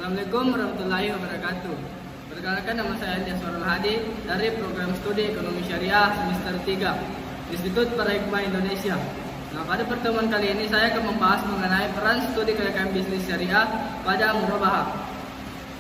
Assalamualaikum warahmatullahi wabarakatuh. Perkenalkan, nama saya Andias Hadi dari program studi Ekonomi Syariah semester 3 Institut Paradigma Indonesia. Nah, pada pertemuan kali ini saya akan membahas mengenai peran studi kelayakan bisnis syariah pada murabahah.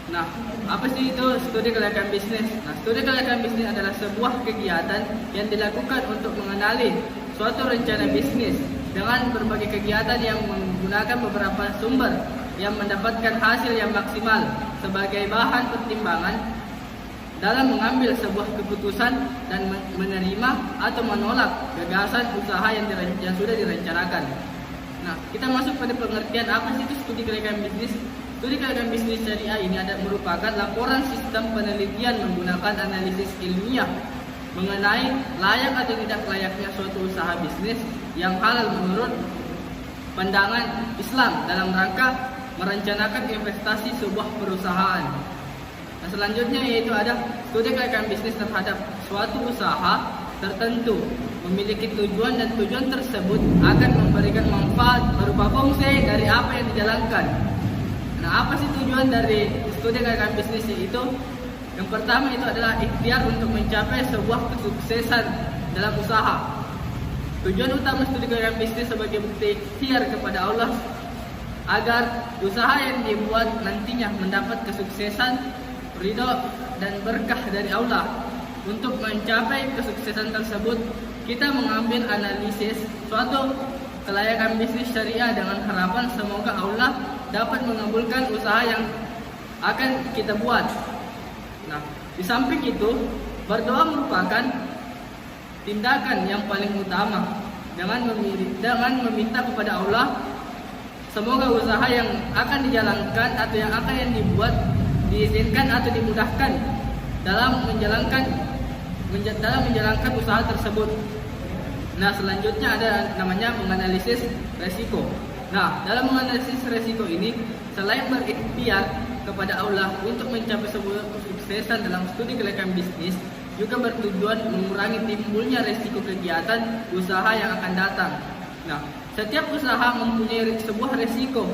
Nah, apa sih itu studi kelayakan bisnis? Nah, studi kelayakan bisnis adalah sebuah kegiatan yang dilakukan untuk mengenali suatu rencana bisnis dengan berbagai kegiatan yang menggunakan beberapa sumber yang mendapatkan hasil yang maksimal sebagai bahan pertimbangan dalam mengambil sebuah keputusan dan menerima atau menolak gagasan usaha yang sudah direncanakan. Nah, kita masuk pada pengertian apa sih itu studi kelayakan bisnis. Studi kelayakan bisnis syariah ini merupakan laporan sistem penelitian menggunakan analisis ilmiah mengenai layak atau tidak layaknya suatu usaha bisnis yang halal menurut pandangan Islam dalam rangka merencanakan investasi sebuah perusahaan. Nah, selanjutnya yaitu ada studi kelayakan bisnis terhadap suatu usaha tertentu memiliki tujuan dan tujuan tersebut akan memberikan manfaat berupa fungsi dari apa yang dijalankan. Nah, apa sih tujuan dari studi kelayakan bisnis itu? Yang pertama itu adalah ikhtiar untuk mencapai sebuah kesuksesan dalam usaha. Tujuan utama studi kelayakan bisnis sebagai bukti ikhtiar kepada Allah agar usaha yang dibuat nantinya mendapat kesuksesan, ridho dan berkah dari Allah. Untuk mencapai kesuksesan tersebut, kita mengambil analisis suatu kelayakan bisnis syariah dengan harapan semoga Allah dapat mengabulkan usaha yang akan kita buat. Nah, di samping itu, berdoa merupakan tindakan yang paling utama dengan meminta kepada Allah semoga usaha yang akan dijalankan atau yang dibuat diizinkan atau dimudahkan dalam menjalankan usaha tersebut. Nah, selanjutnya ada namanya menganalisis resiko. Nah, dalam menganalisis resiko ini, selain berikhtiar kepada Allah untuk mencapai sebuah kesuksesan dalam studi kelayakan bisnis, juga bertujuan mengurangi timbulnya resiko kegiatan usaha yang akan datang. Nah, setiap usaha mempunyai sebuah resiko,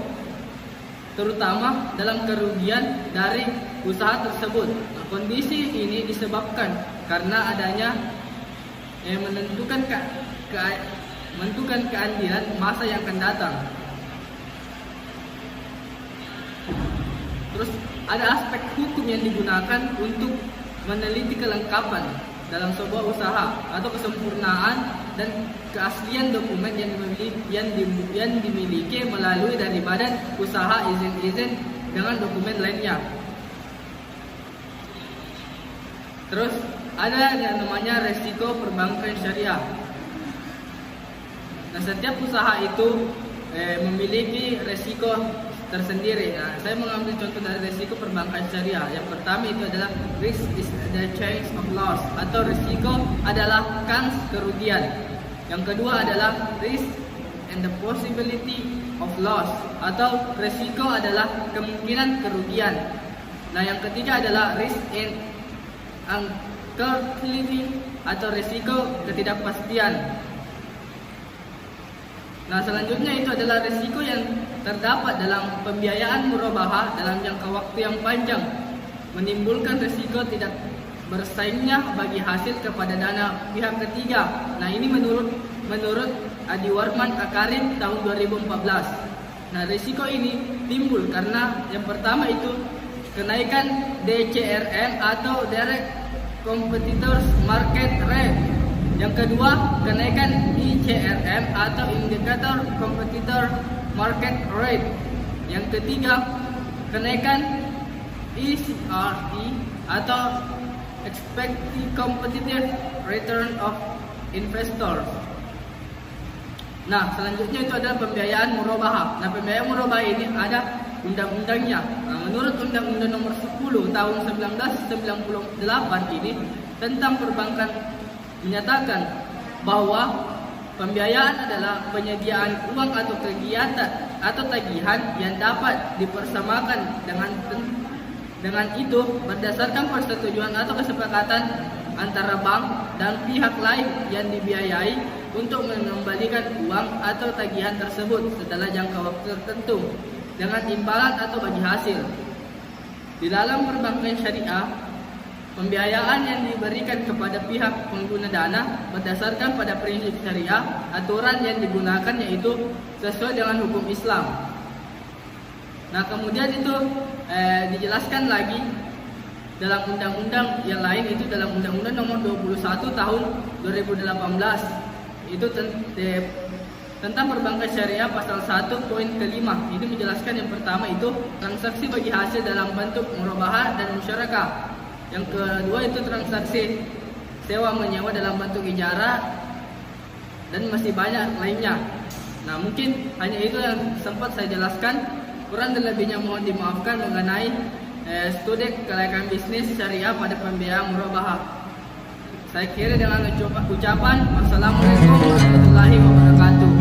terutama dalam kerugian dari usaha tersebut. Nah, kondisi ini disebabkan karena adanya menentukan keadilan masa yang akan datang. Terus ada aspek hukum yang digunakan untuk meneliti kelengkapan dalam sebuah usaha atau kesempurnaan dan keaslian dokumen yang dimiliki melalui dari badan usaha, izin-izin dengan dokumen lainnya. Terus ada yang namanya resiko perbankan syariah. Nah, setiap usaha itu memiliki resiko tersendiri. Nah, saya mengambil contoh dari resiko perbankan syariah. Yang pertama itu adalah risk is the chance of loss, atau risiko adalah kans kerugian. Yang kedua adalah risk and the possibility of loss, atau risiko adalah kemungkinan kerugian. Nah, yang ketiga adalah risk and uncertainty, atau risiko ketidakpastian. Nah, selanjutnya itu adalah risiko yang terdapat dalam pembiayaan murabahah dalam jangka waktu yang panjang, menimbulkan risiko tidak bersaingnya bagi hasil kepada dana pihak ketiga. Nah, ini menurut Adi Warman Akarim tahun 2014. Nah, risiko ini timbul karena yang pertama itu kenaikan DCRM atau Direct Competitors Market Rate. Yang kedua, kenaikan ICRM atau Indicator Competitor Market Rate. Yang ketiga, kenaikan ECRE atau Expected Competitive Return of Investors. Nah, selanjutnya itu adalah pembiayaan murabahah. Nah, pembiayaan murabahah ini ada undang-undangnya. Nah, menurut Undang-Undang Nomor 10 Tahun 1998 ini tentang perbankan menyatakan bahwa pembiayaan adalah penyediaan uang atau kegiatan atau tagihan yang dapat dipersamakan dengan itu berdasarkan persetujuan atau kesepakatan antara bank dan pihak lain yang dibiayai untuk mengembalikan uang atau tagihan tersebut setelah jangka waktu tertentu dengan imbalan atau bagi hasil. Di dalam perbankan syariah, pembiayaan yang diberikan kepada pihak pengguna dana berdasarkan pada prinsip syariah, aturan yang digunakan yaitu sesuai dengan hukum Islam. Nah, kemudian itu dijelaskan lagi dalam undang-undang yang lain, itu dalam Undang-Undang Nomor 21 Tahun 2018. Itu tentang perbankan syariah pasal 1 poin kelima. Ini menjelaskan yang pertama itu transaksi bagi hasil dalam bentuk murabahah dan musyarakah. Yang kedua itu transaksi sewa menyewa dalam bentuk ijarah, dan masih banyak lainnya. Nah, mungkin hanya itu yang sempat saya jelaskan. Kurang dan lebihnya mohon dimaafkan mengenai studi kelayakan bisnis syariah pada pembiayaan murabahah. Saya kira dengan ucapan wassalamualaikum warahmatullahi wabarakatuh.